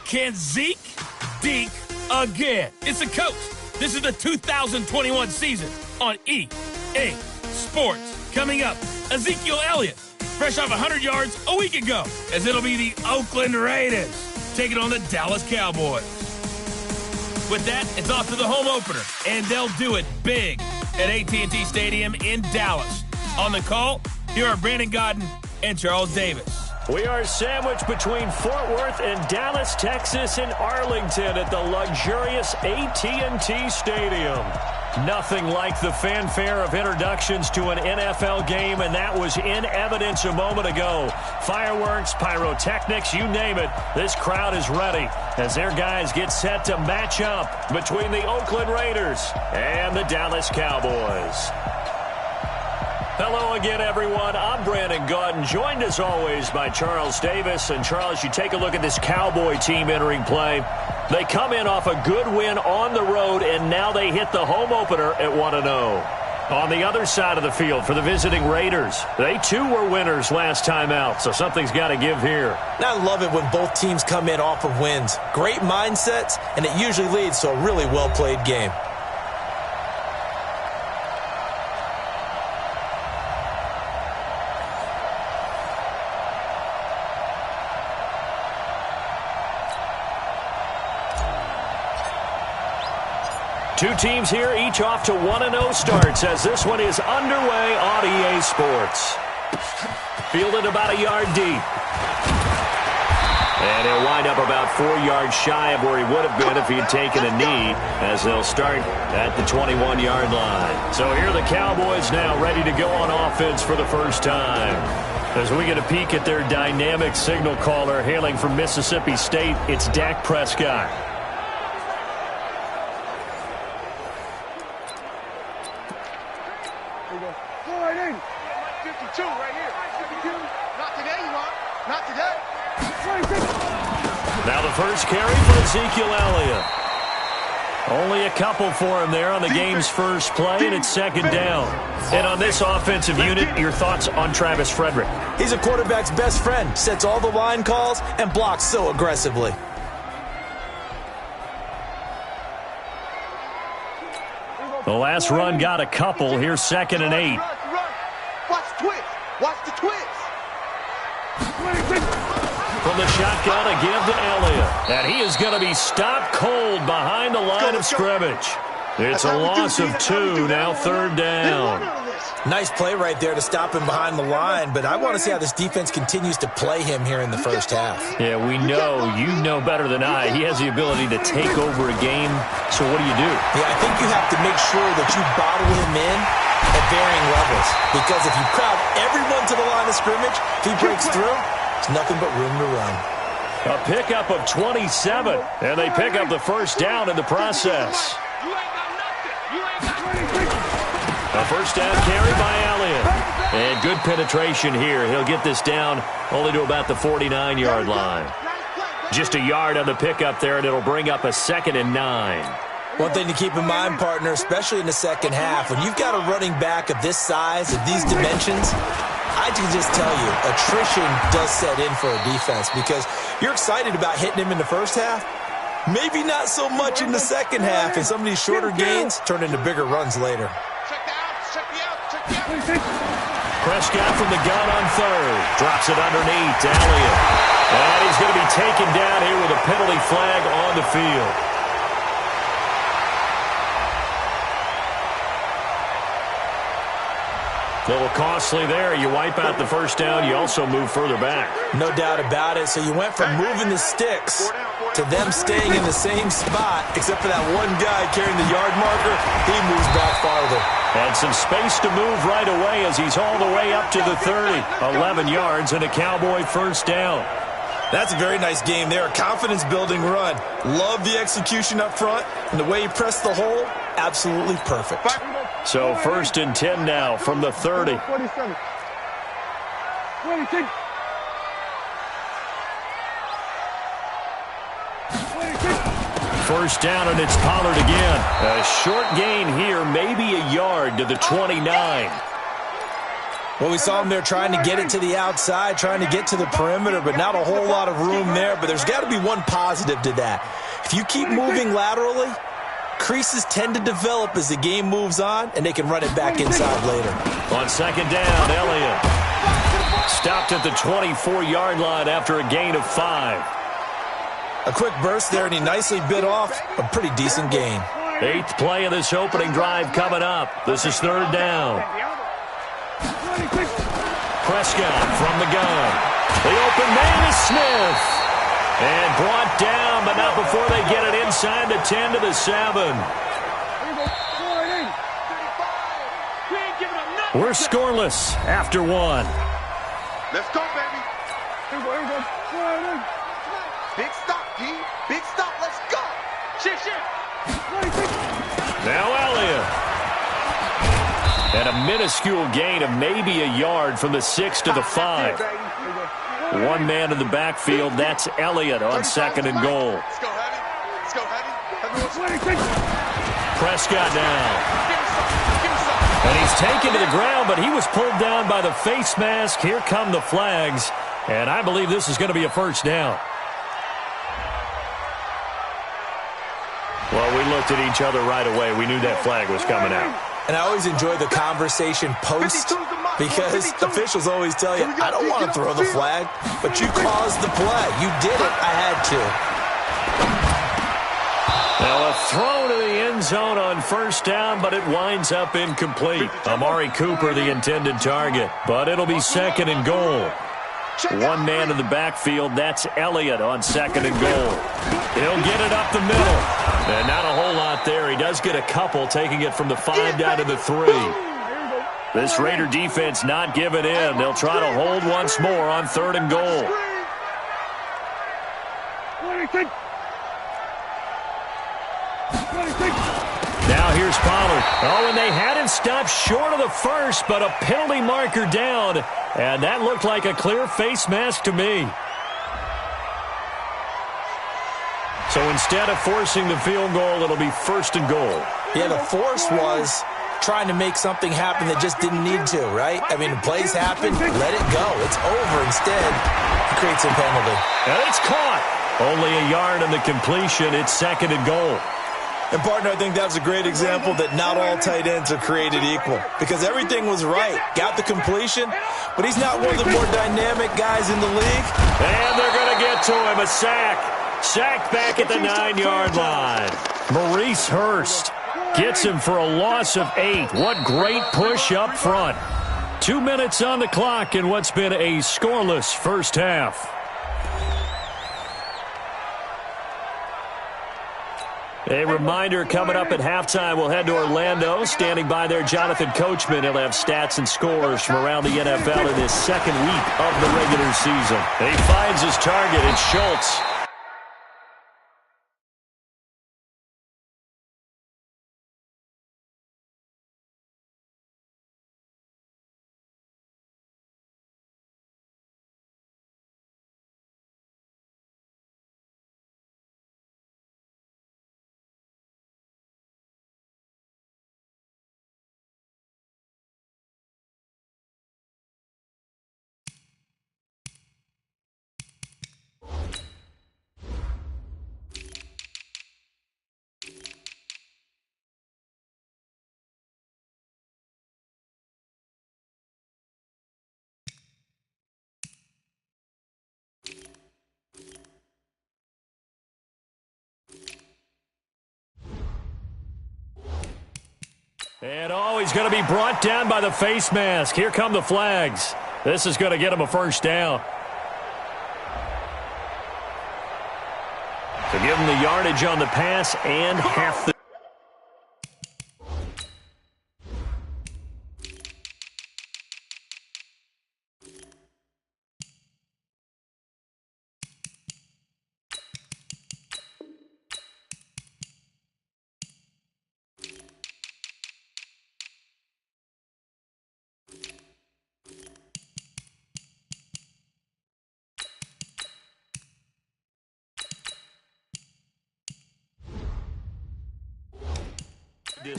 Can Zeke deke again? It's the coach. This is the 2021 season on EA Sports. Coming up, Ezekiel Elliott, fresh off 100 yards a week ago, as it'll be the Oakland Raiders taking on the Dallas Cowboys. With that, it's off to the home opener, and they'll do it big at AT&T Stadium in Dallas. On the call, here are Brandon Godden and Charles Davis. We are sandwiched between Fort Worth and Dallas, Texas, and Arlington at the luxurious AT&T Stadium. Nothing like the fanfare of introductions to an NFL game, and that was in evidence a moment ago. Fireworks, pyrotechnics, you name it. This crowd is ready as their guys get set to match up between the Oakland Raiders and the Dallas Cowboys. Hello again, everyone. I'm Brandon Godden, joined as always by Charles Davis. And Charles, you take a look at this Cowboy team entering play. They come in off a good win on the road, and now they hit the home opener at 1-0. On the other side of the field for the visiting Raiders, they too were winners last time out, so something's got to give here. I love it when both teams come in off of wins. Great mindsets, and it usually leads to a really well-played game. Two teams here, each off to 1-0 starts as this one is underway on EA Sports. Fielded about a yard deep. And he'll wind up about 4 yards shy of where he would have been if he had taken a knee, as they'll start at the 21-yard line. So here are the Cowboys now ready to go on offense for the first time. As we get a peek at their dynamic signal caller hailing from Mississippi State, it's Dak Prescott. Now the first carry for Ezekiel Elliott. Only a couple for him there on the game's first play, and it's second down. And on this offensive unit, your thoughts on Travis Frederick? He's a quarterback's best friend, sets all the line calls, and blocks so aggressively. The last run got a couple. Here's 2nd and 8. Watch the twist. Watch the twist. From the shotgun, a give to Elliott. And he is going to be stopped cold behind the line of scrimmage. It's a loss of 2, now 3rd down. Nice play right there to stop him behind the line, but I want to see how this defense continues to play him here in the first half. Yeah, we know. You know better than I. He has the ability to take over a game, so what do you do? Yeah, I think you have to make sure that you bottle him in at varying levels, because if you crowd everyone to the line of scrimmage, if he breaks through, it's nothing but room to run. A pickup of 27, and they pick up the first down in the process. A first down carry by Elliott. And good penetration here. He'll get this down only to about the 49-yard line. Just a yard on the pickup there, and it'll bring up a 2nd and 9. One thing to keep in mind, partner, especially in the second half, when you've got a running back of this size, of these dimensions, I can just tell you, attrition does set in for a defense because you're excited about hitting him in the first half. Maybe not so much in the second half, and some of these shorter gains turn into bigger runs later. Prescott from the gun on 3rd. Drops it underneath to Elliott. And he's going to be taken down here with a penalty flag on the field. A little costly there. You wipe out the first down. You also move further back. No doubt about it. So you went from moving the sticks to them staying in the same spot, except for that one guy carrying the yard marker. He moves back farther. And some space to move right away as he's all the way up to the 30. 11 yards and a Cowboy first down. That's a very nice game there. A confidence-building run. Love the execution up front. And the way he pressed the hole, absolutely perfect. So 1st and 10 now from the 30. 47. 26. First down, and it's Pollard again. A short gain here, maybe a yard to the 29. Well, we saw him there trying to get it to the outside, trying to get to the perimeter, but not a whole lot of room there. But there's got to be one positive to that. If you keep moving laterally, creases tend to develop as the game moves on, and they can run it back inside later. On second down, Elliott stopped at the 24-yard line after a gain of 5. A quick burst there, and he nicely bit off a pretty decent gain. 8th play of this opening drive coming up. This is third down. Prescott from the gun. The open man is Smith. And brought down, but not before they get it inside the 10 to the 7. We're scoreless after 1. Let's go, baby. Big stop, D. Big stop. Let's go. Shit. Now Elliott. And a minuscule gain of maybe a yard from the 6 to the 5. One man in the backfield. That's Elliott on second and goal. Let's go, heavy. Prescott now. And he's taken to the ground, but he was pulled down by the face mask. Here come the flags. And I believe this is going to be a first down. Well, we looked at each other right away. We knew that flag was coming out. And I always enjoy the conversation post because officials always tell you, I don't want to throw the flag, but you caused the play. You did it. I had to. Now a throw to the end zone on first down, but it winds up incomplete. Amari Cooper, the intended target, but it'll be second and goal. One man in the backfield. That's Elliott on second and goal. He'll get it up the middle. And not a whole lot there. He does get a couple, taking it from the 5 down to the 3. This Raider defense not giving in. They'll try to hold once more on third and goal. Now here's Pollard. Oh, and they had him stopped short of the first, but a penalty marker down. And that looked like a clear face mask to me. So instead of forcing the field goal, it'll be first and goal. Yeah, the force was trying to make something happen that just didn't need to, right? I mean, the plays happen, let it go. It's over. Instead, he creates a penalty. And it's caught. Only a yard in the completion. It's second and goal. And, partner, I think that's a great example that not all tight ends are created equal because everything was right. Got the completion, but he's not one of the more dynamic guys in the league. And they're going to get to him. A sack. Sacked back at the 9-yard line. Maurice Hurst gets him for a loss of 8. What great push up front. 2 minutes on the clock in what's been a scoreless first half. A reminder, coming up at halftime, we'll head to Orlando. Standing by there, Jonathan Coachman. He'll have stats and scores from around the NFL in this second week of the regular season. And he finds his target. It's Schultz. And he's going to be brought down by the face mask. Here come the flags. This is going to get him a first down. To give him the yardage on the pass and half the...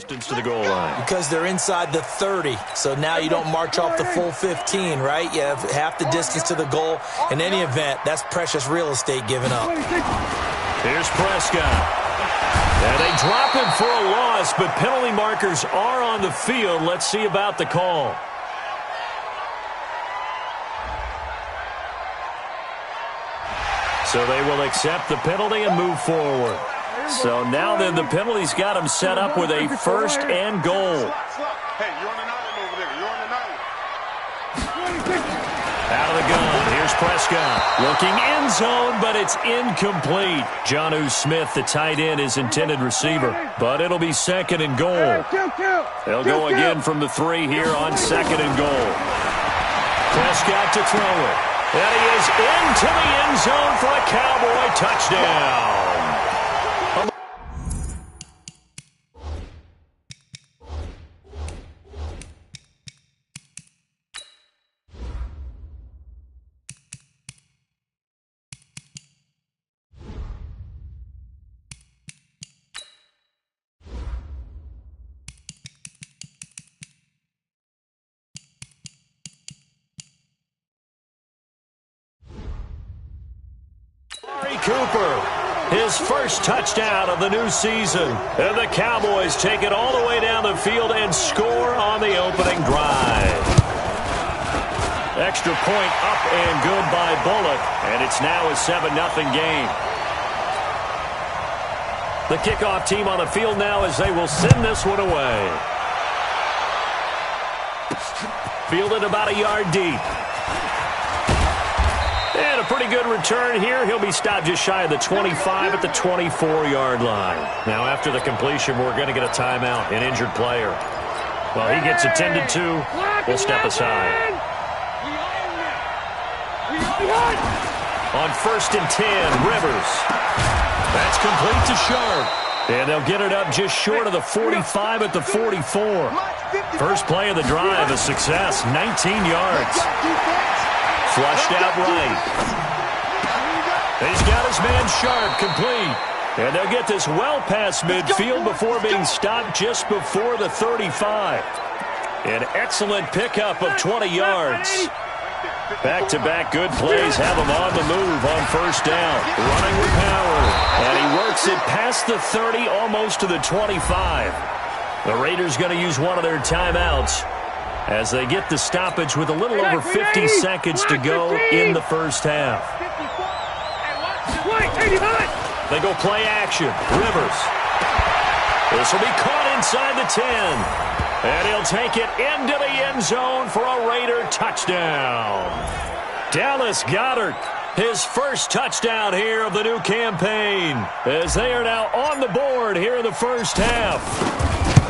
distance to the goal line? Because they're inside the 30. So now you don't march off the full 15, right? You have half the distance to the goal. In any event, that's precious real estate given up. Here's Prescott. And they drop him for a loss, but penalty markers are on the field. Let's see about the call. So they will accept the penalty and move forward. So now then the penalty's got him set up with a first and goal. Hey, you're on an island over there. You're on an island. Out of the gun, here's Prescott. Looking end zone, but it's incomplete. Jonnu Smith, the tight end, is intended receiver. But it'll be second and goal. They'll go again from the 3 here on second and goal. Prescott to throw it. And he is into the end zone for a Cowboy touchdown. Cooper, his first touchdown of the new season. And the Cowboys take it all the way down the field and score on the opening drive. Extra point up and good by Bullock, and it's now a 7-0 game. The kickoff team on the field now as they will send this one away. Fielded about a yard deep. And a pretty good return here. He'll be stopped just shy of the 25 at the 24-yard line. Now, after the completion, we're going to get a timeout, an injured player. While he gets attended to, we'll step aside. On 1st and 10, Rivers. That's complete to Sharp. And they'll get it up just short of the 45 at the 44. First play of the drive, a success, 19 yards. Flushed out right. He's got his man Sharp complete. And they'll get this well past midfield before being stopped just before the 35. An excellent pickup of 20 yards. Back-to-back good plays have him on the move on first down. Running with power. And he works it past the 30, almost to the 25. The Raiders going to use one of their timeouts as they get the stoppage with a little over 50 seconds to go in the first half. They go play action. Rivers. This will be caught inside the 10. And he'll take it into the end zone for a Raider touchdown. Dallas Goedert, his first touchdown here of the new campaign, as they are now on the board here in the first half.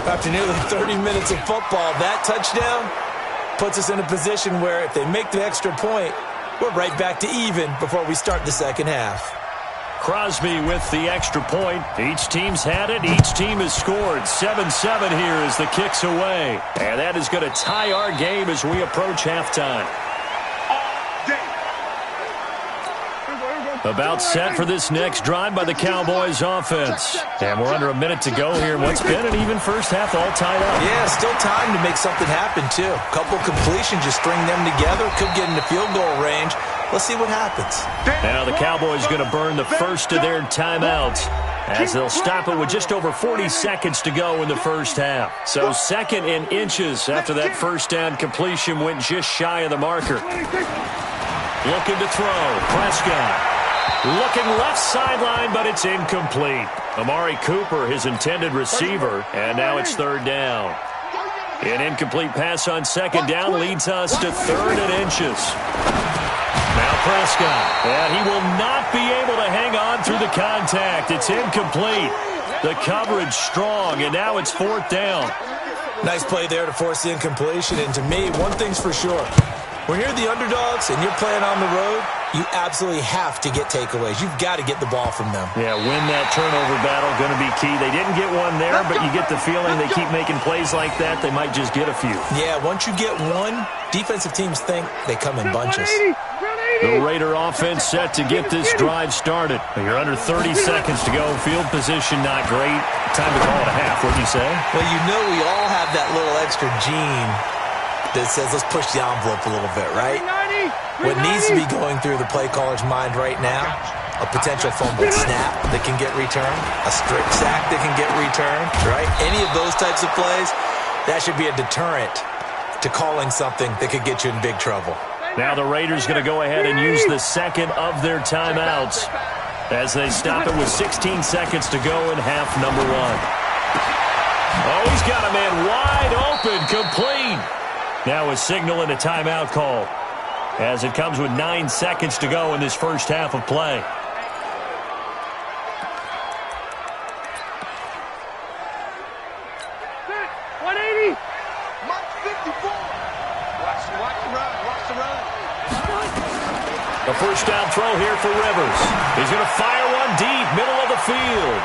After nearly 30 minutes of football, that touchdown puts us in a position where if they make the extra point, we're right back to even before we start the second half. Crosby with the extra point. Each team's had it. Each team has scored. 7-7 here as the kick's away. And that is going to tie our game as we approach halftime. About set for this next drive by the Cowboys offense. And we're under a minute to go here. What's been an even first half all tied up. Yeah, still time to make something happen, too. A couple completions, just string them together. Could get into field goal range. Let's see what happens. Now the Cowboys going to burn the first of their timeouts as they'll stop it with just over 40 seconds to go in the first half. So second and inches after that first down completion went just shy of the marker. Looking to throw. Prescott. Looking left sideline, but it's incomplete. Amari Cooper, his intended receiver, and now it's third down. An incomplete pass on second down leads us to third and inches. Now Prescott, and he will not be able to hang on through the contact. It's incomplete. The coverage strong, and now it's fourth down. Nice play there to force the incompletion, and to me, one thing's for sure. When you're the underdogs and you're playing on the road, you absolutely have to get takeaways. You've got to get the ball from them. Yeah, win that turnover battle, going to be key. They didn't get one there, but you get the feeling they keep making plays like that, they might just get a few. Yeah, once you get one, defensive teams think they come in bunches. The Raider offense set to get this drive started. You're under 30 seconds to go. Field position not great. Time to call it a half, wouldn't you say? Well, you know we all have that little extra gene that says let's push the envelope a little bit, right? What needs to be going through the play caller's mind right now, a potential fumbled snap that can get returned, a strip sack that can get returned, right? Any of those types of plays, that should be a deterrent to calling something that could get you in big trouble. Now the Raiders going to go ahead and use the second of their timeouts as they stop it with 16 seconds to go in half number one. Oh, he's got a man wide open, complete. Now a signal and a timeout call as it comes with 9 seconds to go in this first half of play. A first down throw here for Rivers. He's going to fire one deep, middle of the field.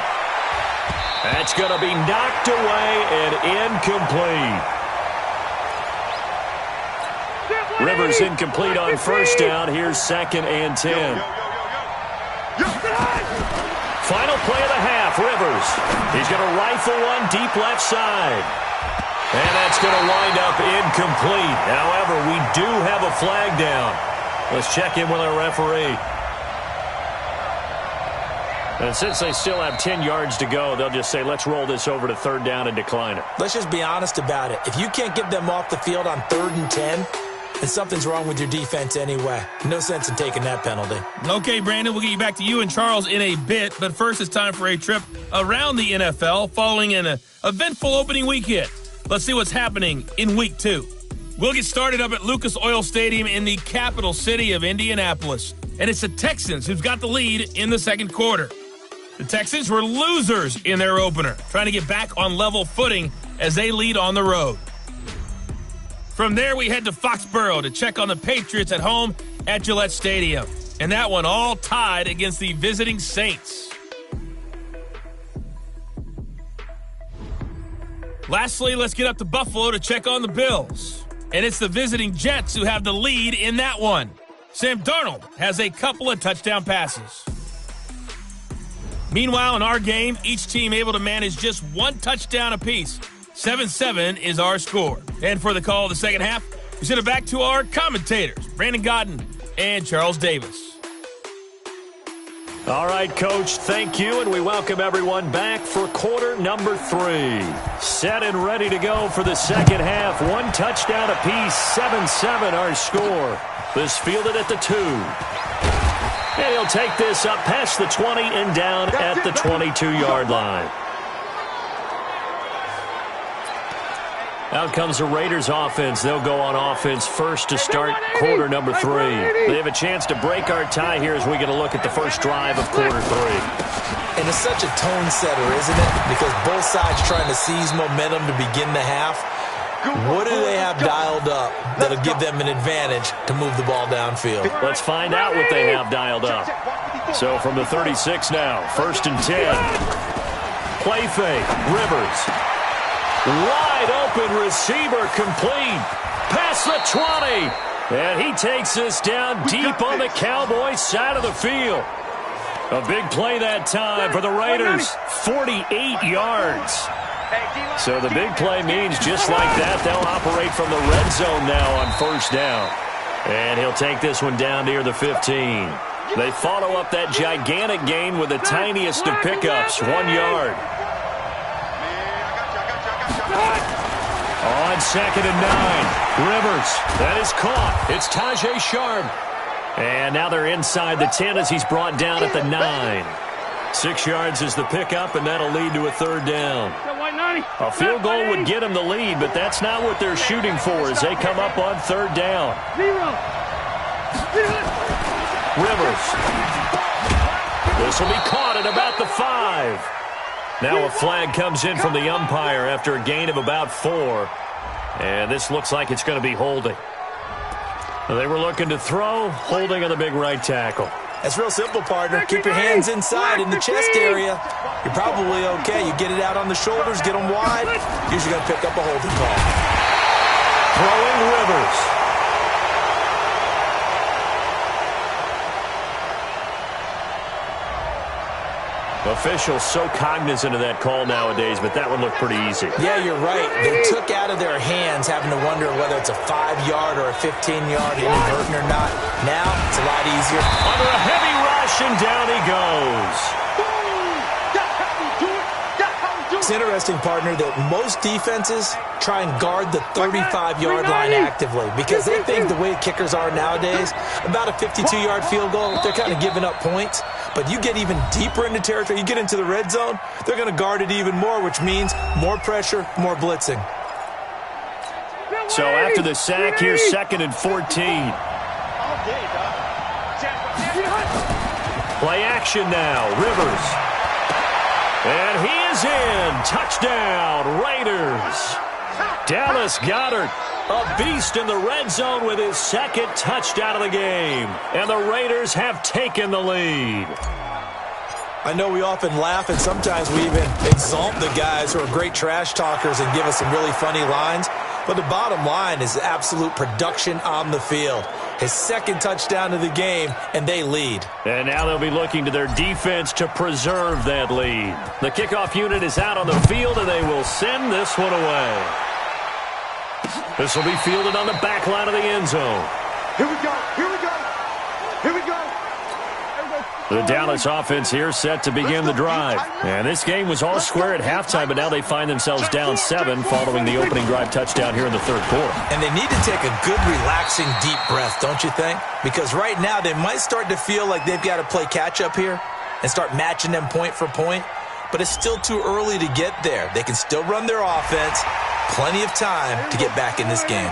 That's going to be knocked away and incomplete. Rivers incomplete on first down. Here's 2nd and 10. Final play of the half, Rivers. He's going to rifle one deep left side. And that's going to wind up incomplete. However, we do have a flag down. Let's check in with our referee. And since they still have 10 yards to go, they'll just say, let's roll this over to 3rd down and decline it. Let's just be honest about it. If you can't get them off the field on 3rd and 10, then something's wrong with your defense anyway. No sense in taking that penalty. Okay, Brandon, we'll get you back to you and Charles in a bit. But first, it's time for a trip around the NFL following an eventful opening weekend. Let's see what's happening in Week 2. We'll get started up at Lucas Oil Stadium in the capital city of Indianapolis. And it's the Texans who've got the lead in the second quarter. The Texans were losers in their opener, trying to get back on level footing as they lead on the road. From there, we head to Foxborough to check on the Patriots at home at Gillette Stadium. And that one all tied against the visiting Saints. Lastly, let's get up to Buffalo to check on the Bills. And it's the visiting Jets who have the lead in that one. Sam Darnold has a couple of touchdown passes. Meanwhile, in our game, each team able to manage just one touchdown apiece. 7-7 is our score. And for the call of the second half, we send it back to our commentators, Brandon Godden and Charles Davis. All right, Coach, thank you, and we welcome everyone back for quarter number 3. Set and ready to go for the second half. One touchdown apiece, 7-7 our score. This fielded at the 2. And he'll take this up past the 20 and down at the 22-yard line. Out comes the Raiders offense. They'll go on offense first to start quarter number 3. They have a chance to break our tie here as we get a look at the first drive of quarter 3. And it's such a tone setter, isn't it? Because both sides trying to seize momentum to begin the half. What do they have dialed up that'll give them an advantage to move the ball downfield? Let's find out what they have dialed up. So from the 36 now, 1st and 10. Play fake, Rivers. Wide open receiver complete. Past the 20. And he takes this down deep on the Cowboys side of the field. A big play that time for the Raiders. 48 yards. So the big play means just like that, they'll operate from the red zone now on 1st down. And he'll take this one down near the 15. They follow up that gigantic gain with the tiniest of pickups, 1 yard. On 2nd and 9, Rivers, that is caught. It's Tajay Sharp. And now they're inside the 10 as he's brought down at the 9. 6 yards is the pickup, and that'll lead to a 3rd down. A field goal would get them the lead, but that's not what they're shooting for as they come up on 3rd down. Rivers. This will be caught at about the 5. Now a flag comes in from the umpire after a gain of about 4. And this looks like it's going to be holding. They were looking to throw, holding on the big right tackle. That's real simple, partner. Keep your hands inside in the chest area. You're probably okay. You get it out on the shoulders, get them wide. Usually going to pick up a holding call. Throwing Rivers. Officials so cognizant of that call nowadays, but that one looked pretty easy. Yeah, you're right. They took out of their hands having to wonder whether it's a 5-yard or a 15-yard inadvertent or not. Now, it's a lot easier. Under a heavy rush, and down he goes. It's interesting, partner, that most defenses try and guard the 35-yard line actively because they think the way kickers are nowadays, about a 52-yard field goal, they're kind of giving up points. But you get even deeper into territory, you get into the red zone, they're going to guard it even more, which means more pressure, more blitzing. So after the sack, here's 2nd and 14. Play action now, Rivers. And he is in. Touchdown, Raiders. Dallas Goedert, a beast in the red zone with his 2nd touchdown of the game. And the Raiders have taken the lead. I know we often laugh, and sometimes we even exalt the guys who are great trash talkers and give us some really funny lines. But the bottom line is absolute production on the field. His 2nd touchdown of the game, and they lead. And now they'll be looking to their defense to preserve that lead. The kickoff unit is out on the field, and they will send this one away. This will be fielded on the back line of the end zone. Here we go. Here we go. Here we go. The Dallas offense here set to begin the drive. And this game was all square at halftime, but now they find themselves down 7 following the opening drive touchdown here in the 3rd quarter. And they need to take a good, relaxing, deep breath, don't you think? Because right now they might start to feel like they've got to play catch-up here and start matching them point for point. But it's still too early to get there. They can still run their offense. Plenty of time to get back in this game.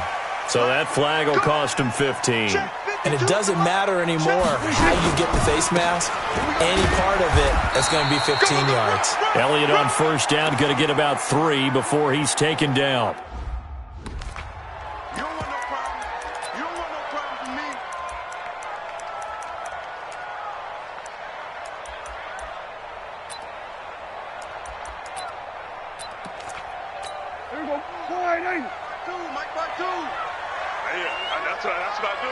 So that flag will cost them 15. And it doesn't matter anymore how you get the face mask. Any part of it is going to be 15 yards. Elliott on 1st down, going to get about 3 before he's taken down. You don't want no problem. You don't want no problem from me. There you go. Boy, hey. 2, Mike, by 2. Yeah, that's what I do.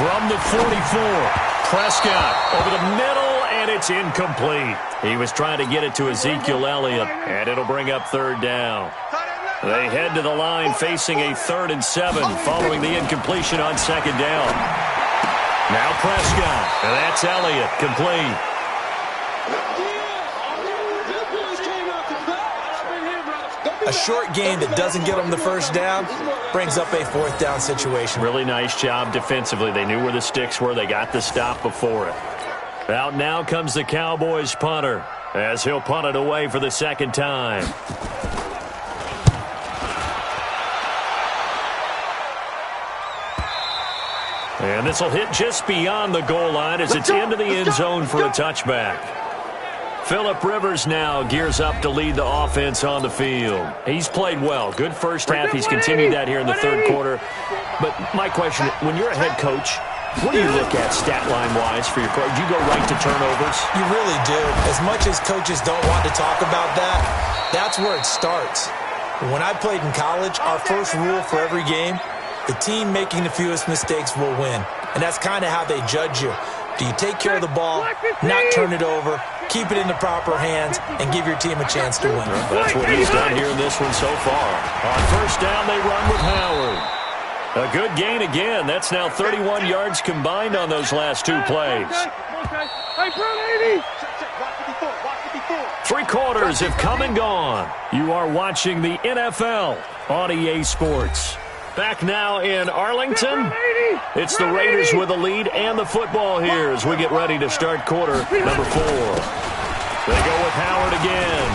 From the 44, Prescott over the middle, and it's incomplete. He was trying to get it to Ezekiel Elliott, and it'll bring up 3rd down. They head to the line facing a 3rd and 7 following the incompletion on 2nd down. Now Prescott, and that's Elliott, complete. A short game that doesn't get them the 1st down brings up a 4th down situation. Really nice job defensively. They knew where the sticks were. They got the stop before it. Out now comes the Cowboys punter as he'll punt it away for the 2nd time. And this will hit just beyond the goal line as it's into the end zone for a touchback. Phillip Rivers now gears up to lead the offense on the field. He's played well. Good 1st half. He's continued that here in the 3rd quarter. But my question, when you're a head coach, what do you look at stat line-wise for your coach? Do you go right to turnovers? You really do. As much as coaches don't want to talk about that, that's where it starts. When I played in college, our first rule for every game, the team making the fewest mistakes will win. And that's kind of how they judge you. Do you take care of the ball, not turn it over, keep it in the proper hands, and give your team a chance to win? That's what he's done here in this one so far. On 1st down, they run with Howard. A good gain again. That's now 31 yards combined on those last 2 plays. 3 quarters have come and gone. You are watching the NFL on EA Sports. Back now in Arlington, it's the Raiders with the lead and the football here as we get ready to start quarter number 4. They go with Howard again.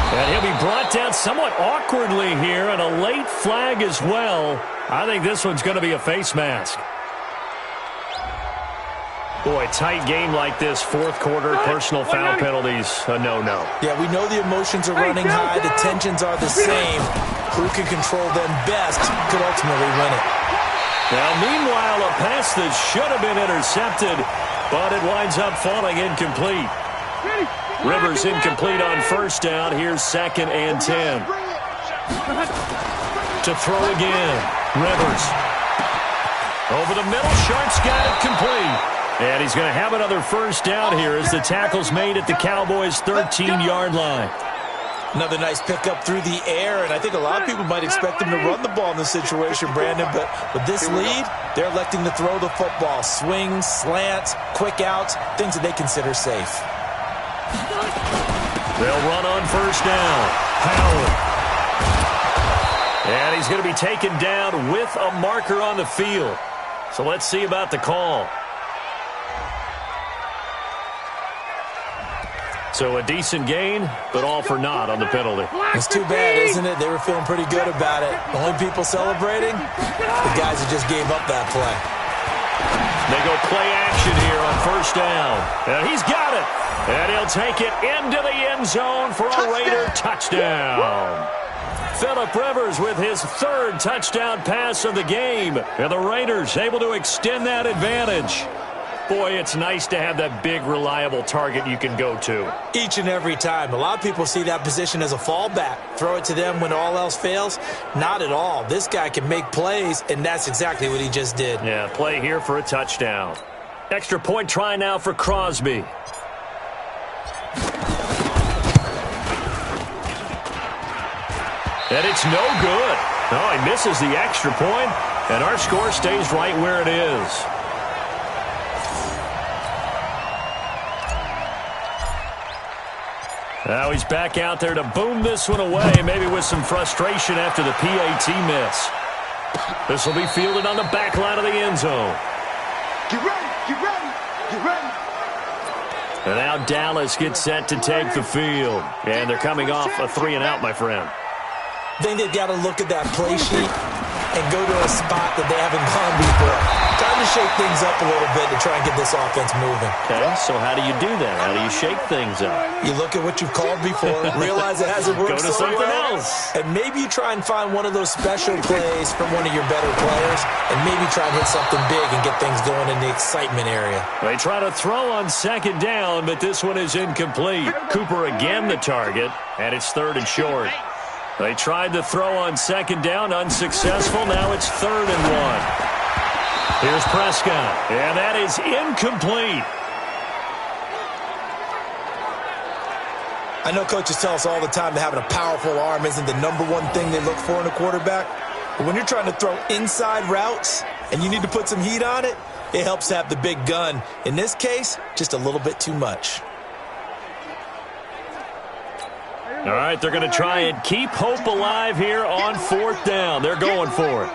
And he'll be brought down somewhat awkwardly here, and a late flag as well. I think this one's going to be a face mask. Boy, tight game like this, 4th quarter, personal foul penalties, a no-no. Yeah, we know the emotions are running high, the tensions are the same. Who can control them best could ultimately win it. Now, meanwhile, a pass that should have been intercepted, but it winds up falling incomplete. Rivers incomplete on 1st down. Here's 2nd and 10. To throw again, Rivers. Over the middle, Sharp's got it complete. And he's going to have another first down here as the tackle's made at the Cowboys' 13-yard line. Another nice pickup through the air, and I think a lot of people might expect him to run the ball in this situation, Brandon, but with this lead, they're electing to throw the football. Swings, slants, quick outs, things that they consider safe. They'll run on first down. Howard. And he's going to be taken down with a marker on the field. So let's see about the call. So a decent gain, but all for naught on the penalty. It's too bad, isn't it? They were feeling pretty good about it. The only people celebrating, the guys that just gave up that play. They go play action here on first down. And he's got it. And he'll take it into the end zone for a Raider touchdown. Phillip Rivers with his third touchdown pass of the game. And the Raiders able to extend that advantage. Boy, it's nice to have that big, reliable target you can go to. Each and every time. A lot of people see that position as a fallback. Throw it to them when all else fails. Not at all. This guy can make plays, and that's exactly what he just did. Yeah, play here for a touchdown. Extra point try now for Crosby. And it's no good. No, he misses the extra point, and our score stays right where it is. Now he's back out there to boom this one away, maybe with some frustration after the PAT miss. This will be fielded on the back line of the end zone. Get ready, get ready, get ready. And now Dallas gets set to take the field. And they're coming off a 3-and-out, my friend. I think they've got to look at that play sheet and go to a spot that they haven't gone before. Time to shake things up a little bit to try and get this offense moving. Okay, so how do you do that? How do you shake things up? You look at what you've called before, realize it hasn't worked Go to so something well, else. and maybe you try and find one of those special plays from one of your better players, and maybe try and hit something big and get things going in the excitement area. They try to throw on second down, but this one is incomplete. Cooper again the target, and it's 3rd and short. They tried to throw on second down, unsuccessful. Now it's 3rd and 1. Here's Prescott, and that is incomplete. I know coaches tell us all the time that having a powerful arm isn't the #1 thing they look for in a quarterback. But when you're trying to throw inside routes and you need to put some heat on it, it helps to have the big gun. In this case, just a little bit too much. All right, they're going to try and keep hope alive here on 4th down. They're going for it.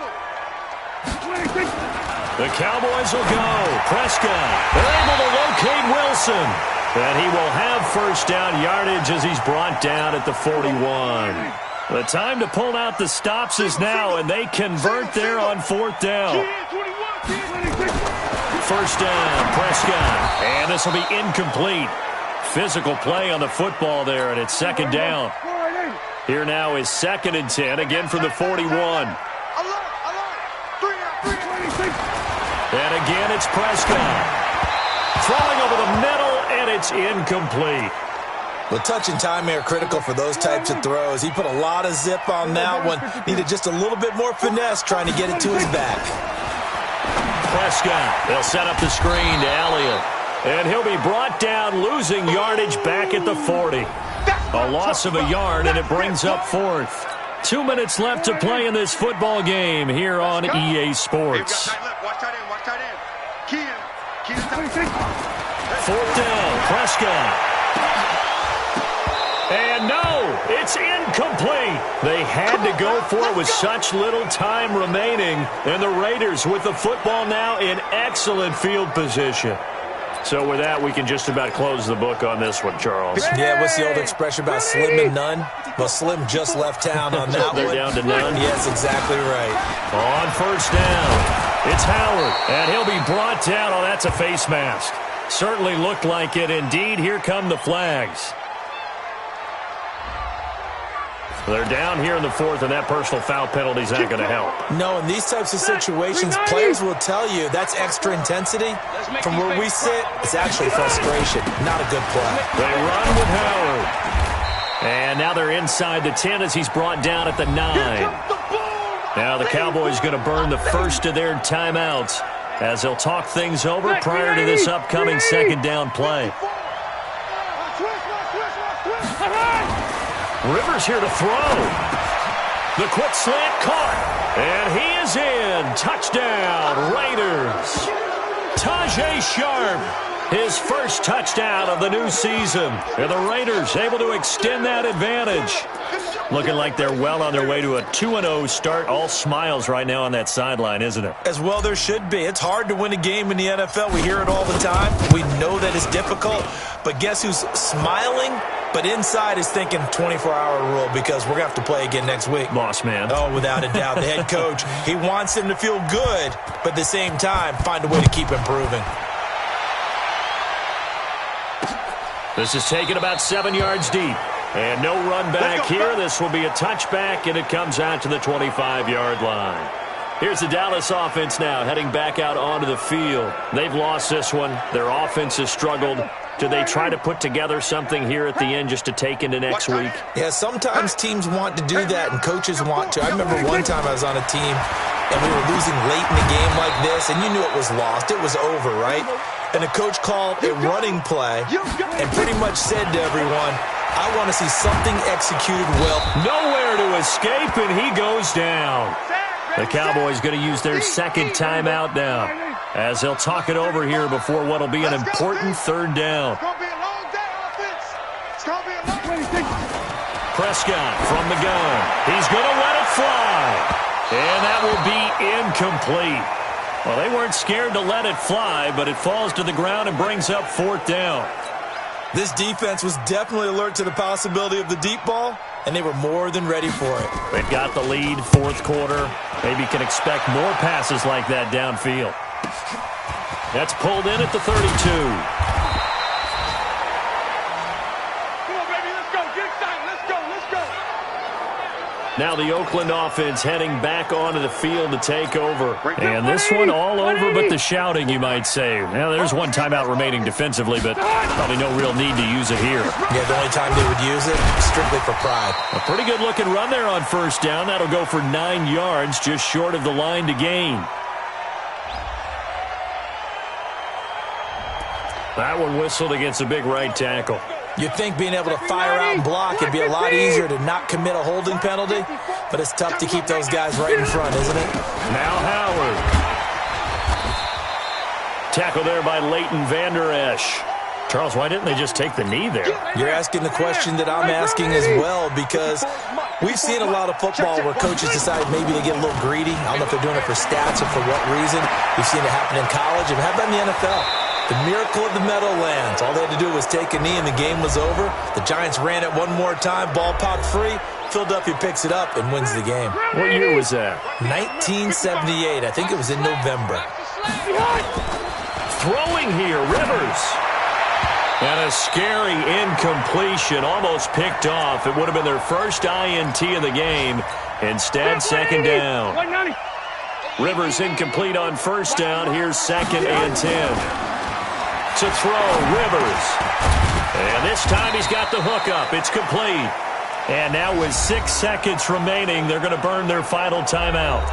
The Cowboys will go. Prescott, they're able to locate Wilson. And he will have first down yardage as he's brought down at the 41. The time to pull out the stops is now, and they convert there on 4th down. First down, Prescott. And this will be incomplete. Physical play on the football there, and it's 2nd down. Here now is 2nd and 10, again from the 41. And again, it's Prescott. Throwing over the middle, and it's incomplete. Well, touch and time are critical for those types of throws. He put a lot of zip on that one. Needed just a little bit more finesse trying to get it to his back. Prescott, they'll set up the screen to Elliott. And he'll be brought down, losing yardage back at the 40. A loss of a yard, and it brings up 4th. 2 minutes left to play in this football game here on EA Sports. 4th down, Prescott. And no, it's incomplete. They had to go for it with such little time remaining. And the Raiders with the football now in excellent field position. So with that, we can just about close the book on this one, Charles. Yeah, what's the old expression about slim and none? Well, Slim just left town on that one. They're down to none? Yes, exactly right. On first down, it's Howard, and he'll be brought down. Oh, that's a face mask. Certainly looked like it. Indeed, here come the flags. They're down here in the 4th, and that personal foul penalty is not going to help. No, in these types of situations, players will tell you that's extra intensity. From where we sit, it's actually frustration, not a good play. They run with Howard. And now they're inside the 10 as he's brought down at the 9. Now the Cowboys going to burn the first of their timeouts as they'll talk things over prior to this upcoming second down play. Rivers here to throw. The quick slant caught. And he is in. Touchdown, Raiders. Tajay Sharp, his first touchdown of the new season. And the Raiders able to extend that advantage. Looking like they're well on their way to a 2-0 start. All smiles right now on that sideline, isn't it? As well there should be. It's hard to win a game in the NFL. We hear it all the time. We know that it's difficult. But guess who's smiling? But inside is thinking 24-hour rule because we're going to have to play again next week. Boss man. Oh, without a doubt. The head coach, he wants him to feel good, but at the same time, find a way to keep improving. This is taken about 7 yards deep. And no run back here. This will be a touchback, and it comes out to the 25-yard line. Here's the Dallas offense now heading back out onto the field. They've lost this one. Their offense has struggled. Do they try to put together something here at the end just to take into next week? Yeah, sometimes teams want to do that, and coaches want to. I remember one time I was on a team, and we were losing late in the game like this, and you knew it was lost. It was over, right? And the coach called a running play and pretty much said to everyone, I want to see something executed well. Nowhere to escape, and he goes down. The Cowboys going to use their second timeout now, as they'll talk it over here before what will be an important third down. Prescott from the gun. He's going to let it fly. And that will be incomplete. Well, they weren't scared to let it fly, but it falls to the ground and brings up fourth down. This defense was definitely alert to the possibility of the deep ball, and they were more than ready for it. They've got the lead, fourth quarter. Maybe can expect more passes like that downfield. That's pulled in at the 32. Come on, baby, let's go. Get excited. Let's go. Let's go. Now the Oakland offense heading back onto the field to take over. And this one all over but the shouting, you might say. Now, there's one timeout remaining defensively, but probably no real need to use it here. Yeah, the only time they would use it, strictly for pride. A pretty good-looking run there on first down. That'll go for 9 yards, just short of the line to gain. That one whistled against a big right tackle. You'd think being able to fire out and block would be a lot easier to not commit a holding penalty, but it's tough to keep those guys right in front, isn't it? Now Howard. Tackle there by Leighton Vander Esch. Charles, why didn't they just take the knee there? You're asking the question that I'm asking as well, because we've seen a lot of football where coaches decide maybe to get a little greedy. I don't know if they're doing it for stats or for what reason. We've seen it happen in college, and how about in the NFL? The miracle of the Meadowlands. All they had to do was take a knee and the game was over. The Giants ran it one more time. Ball popped free. Philadelphia picks it up and wins the game. What year was that? 1978. I think it was in November. Throwing here, Rivers. And a scary incompletion, almost picked off. It would have been their first INT of the game. Instead, second down. Rivers incomplete on first down. Here's second and 10. To throw, Rivers. And this time he's got the hook up. It's complete. And now with 6 seconds remaining, they're going to burn their final timeout.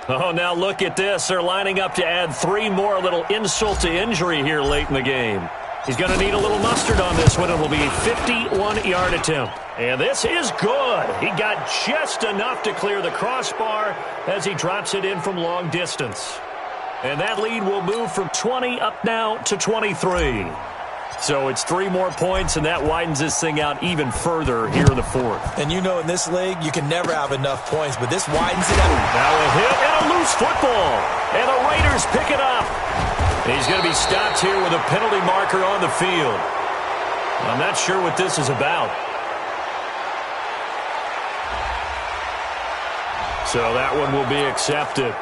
Oh, now look at this. They're lining up to add 3 more. A little insult to injury here late in the game. He's going to need a little mustard on this one. It will be a 51-yard attempt. And this is good. He got just enough to clear the crossbar as he drops it in from long distance. And that lead will move from 20 up now to 23. So it's 3 more points, and that widens this thing out even further here in the fourth. And you know in this league, you can never have enough points, but this widens it out. Now a hit and a loose football. And the Raiders pick it up. And he's going to be stopped here with a penalty marker on the field. I'm not sure what this is about. So that one will be accepted.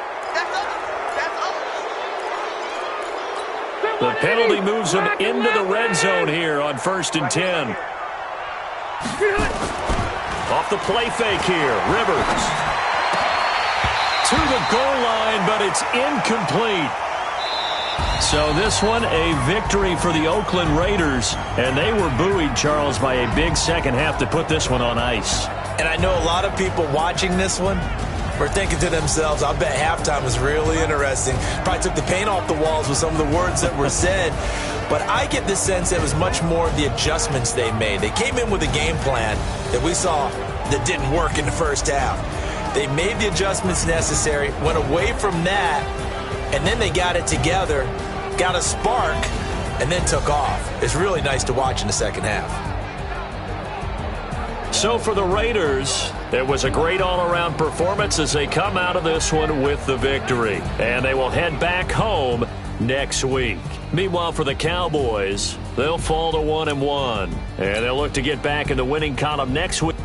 The penalty moves him into the red zone here on 1st and 10. Off the play fake here, Rivers. To the goal line, but it's incomplete. So this one, a victory for the Oakland Raiders. And they were buoyed, Charles, by a big second half to put this one on ice. And I know a lot of people watching this one were thinking to themselves, I bet halftime was really interesting. Probably took the paint off the walls with some of the words that were said. But I get the sense it was much more of the adjustments they made. They came in with a game plan that we saw that didn't work in the first half. They made the adjustments necessary, went away from that, and then they got it together, got a spark, and then took off. It's really nice to watch in the second half. So for the Raiders, it was a great all-around performance as they come out of this one with the victory. And they will head back home next week. Meanwhile, for the Cowboys, they'll fall to 1-1. And they'll look to get back in the winning column next week.